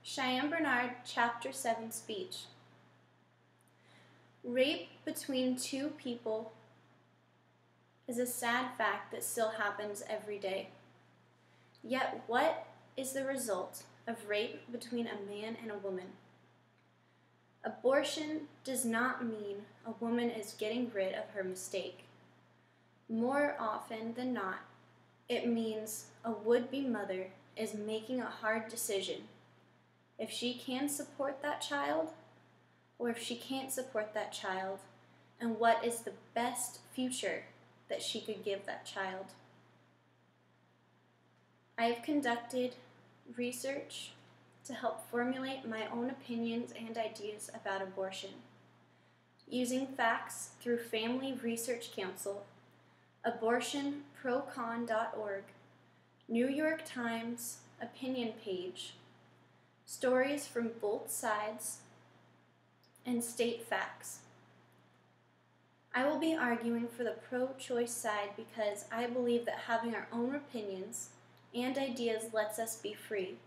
Cheyenne Bernard, Chapter 7 speech. Rape between two people is a sad fact that still happens every day. Yet what is the result of rape between a man and a woman? Abortion does not mean a woman is getting rid of her mistake. More often than not, it means a would-be mother is making a hard decision if she can support that child or if she can't support that child, and what is the best future that she could give that child. I have conducted research to help formulate my own opinions and ideas about abortion, using facts through Family Research Council, abortionprocon.org, New York Times opinion page, stories from both sides, and state facts. I will be arguing for the pro-choice side because I believe that having our own opinions and ideas lets us be free.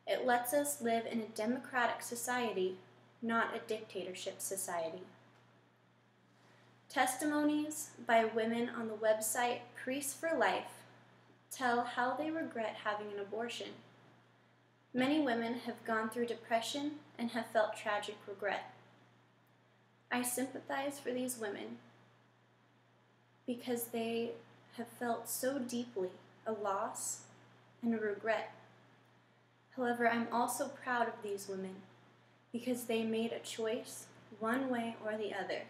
It lets us live in a democratic society, not a dictatorship society. Testimonies by women on the website Priests for Life tell how they regret having an abortion. Many women have gone through depression and have felt tragic regret. I sympathize for these women because they have felt so deeply a loss and a regret. However, I'm also proud of these women because they made a choice one way or the other.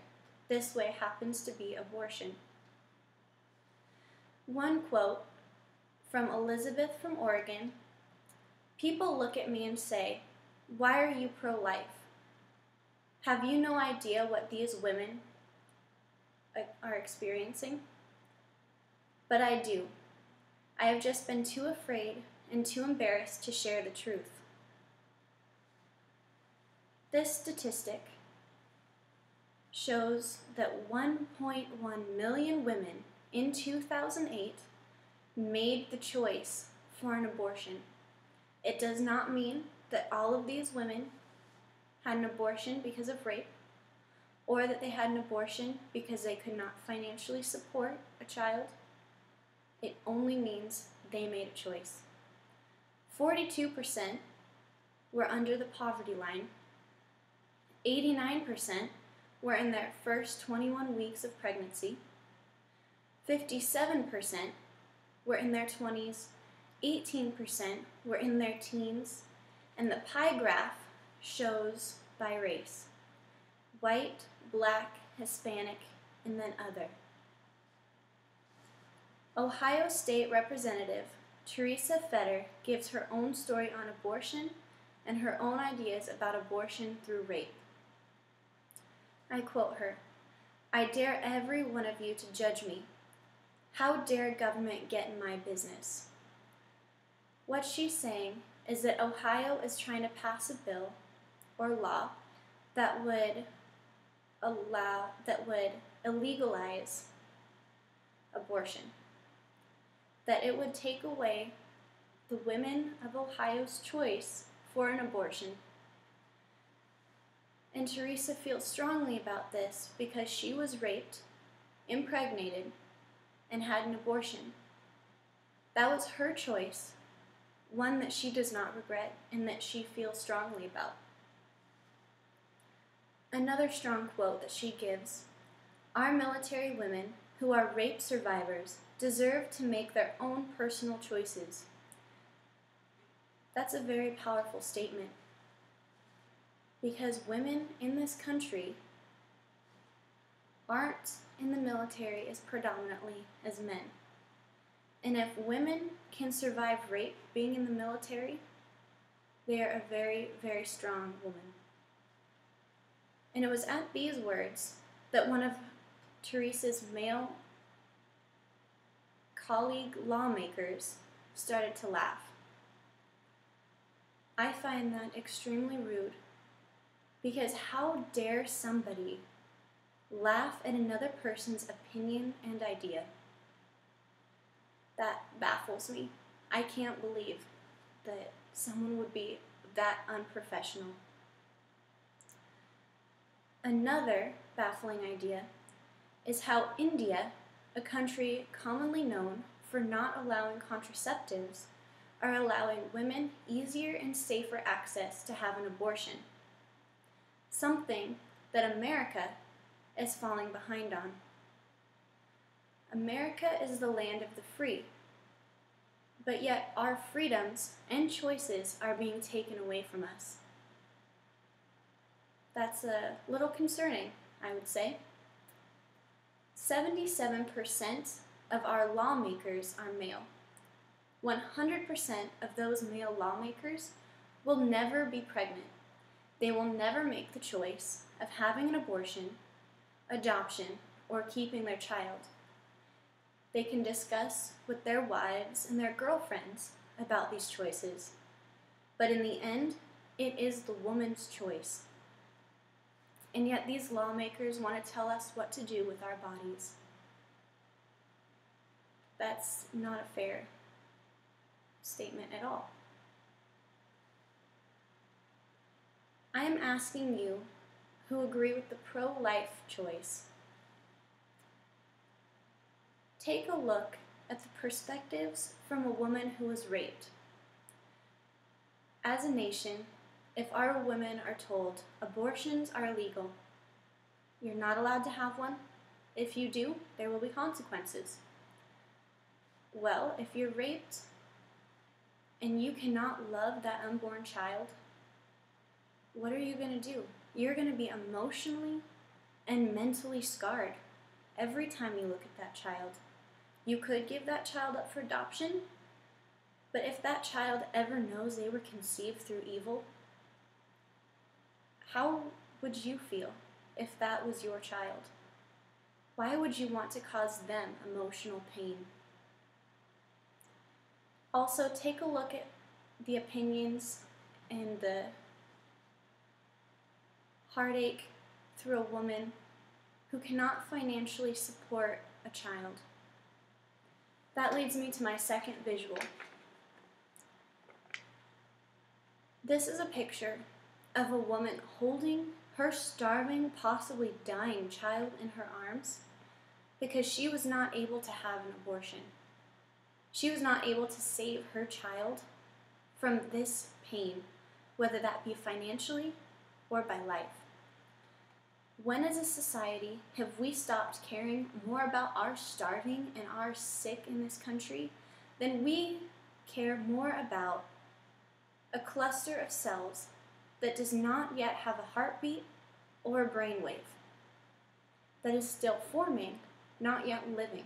This way happens to be abortion. One quote from Elizabeth from Oregon: "People look at me and say, 'Why are you pro-life? Have you no idea what these women are experiencing?' But I do. I have just been too afraid and too embarrassed to share the truth." This statistic shows that 1.1 million women in 2008 made the choice for an abortion. It does not mean that all of these women had an abortion because of rape, or that they had an abortion because they could not financially support a child. It only means they made a choice. 42% were under the poverty line. 89% were in their first 21 weeks of pregnancy. 57% were in their 20s. 18% were in their teens. And the pie graph shows by race: white, black, Hispanic, and then other. Ohio State Representative Teresa Fetter gives her own story on abortion and her own ideas about abortion through rape. I quote her: "I dare every one of you to judge me. How dare government get in my business?" What she's saying is that Ohio is trying to pass a bill or law that would illegalize abortion, that it would take away the women of Ohio's choice for an abortion. And Teresa feels strongly about this because she was raped, impregnated, and had an abortion. That was her choice, one that she does not regret and that she feels strongly about. Another strong quote that she gives: "Our military women who are rape survivors deserve to make their own personal choices." That's a very powerful statement, because women in this country aren't in the military as predominantly as men. And if women can survive rape being in the military, they are a very, very strong woman. And it was at these words that one of Teresa's male colleague lawmakers started to laugh. I find that extremely rude, because how dare somebody laugh at another person's opinion and idea? That baffles me. I can't believe that someone would be that unprofessional. Another baffling idea is how India, a country commonly known for not allowing contraceptives, are allowing women easier and safer access to have an abortion, something that America is falling behind on. America is the land of the free, but yet our freedoms and choices are being taken away from us. That's a little concerning, I would say. 77% of our lawmakers are male. 100% of those male lawmakers will never be pregnant. They will never make the choice of having an abortion, adoption, or keeping their child. They can discuss with their wives and their girlfriends about these choices, but in the end, it is the woman's choice. And yet these lawmakers want to tell us what to do with our bodies. That's not a fair statement at all. I am asking you who agree with the pro-life choice. Take a look at the perspectives from a woman who was raped. As a nation, if our women are told abortions are illegal, you're not allowed to have one, if you do, there will be consequences. Well, if you're raped and you cannot love that unborn child, what are you going to do? You're going to be emotionally and mentally scarred every time you look at that child. You could give that child up for adoption, but if that child ever knows they were conceived through evil, how would you feel if that was your child? Why would you want to cause them emotional pain? Also, take a look at the opinions and the heartache through a woman who cannot financially support a child. That leads me to my second visual. This is a picture of a woman holding her starving, possibly dying child in her arms because she was not able to have an abortion. She was not able to save her child from this pain, whether that be financially or by life. When as a society have we stopped caring more about our starving and our sick in this country than we care more about a cluster of cells that does not yet have a heartbeat or a brainwave, that is still forming, not yet living?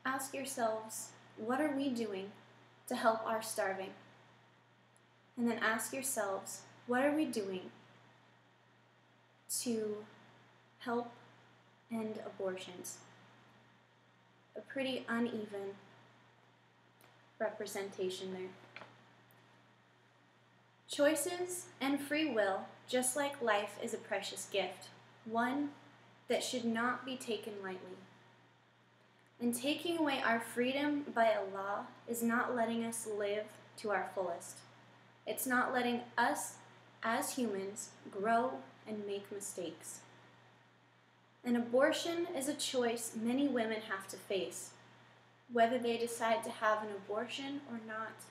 Ask yourselves, what are we doing to help our starving? And then ask yourselves, what are we doing to help end abortions? A pretty uneven representation there. Choices and free will, just like life, is a precious gift, one that should not be taken lightly. And taking away our freedom by a law is not letting us live to our fullest. It's not letting us, as humans, grow and make mistakes. An abortion is a choice many women have to face. Whether they decide to have an abortion or not,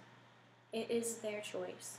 it is their choice.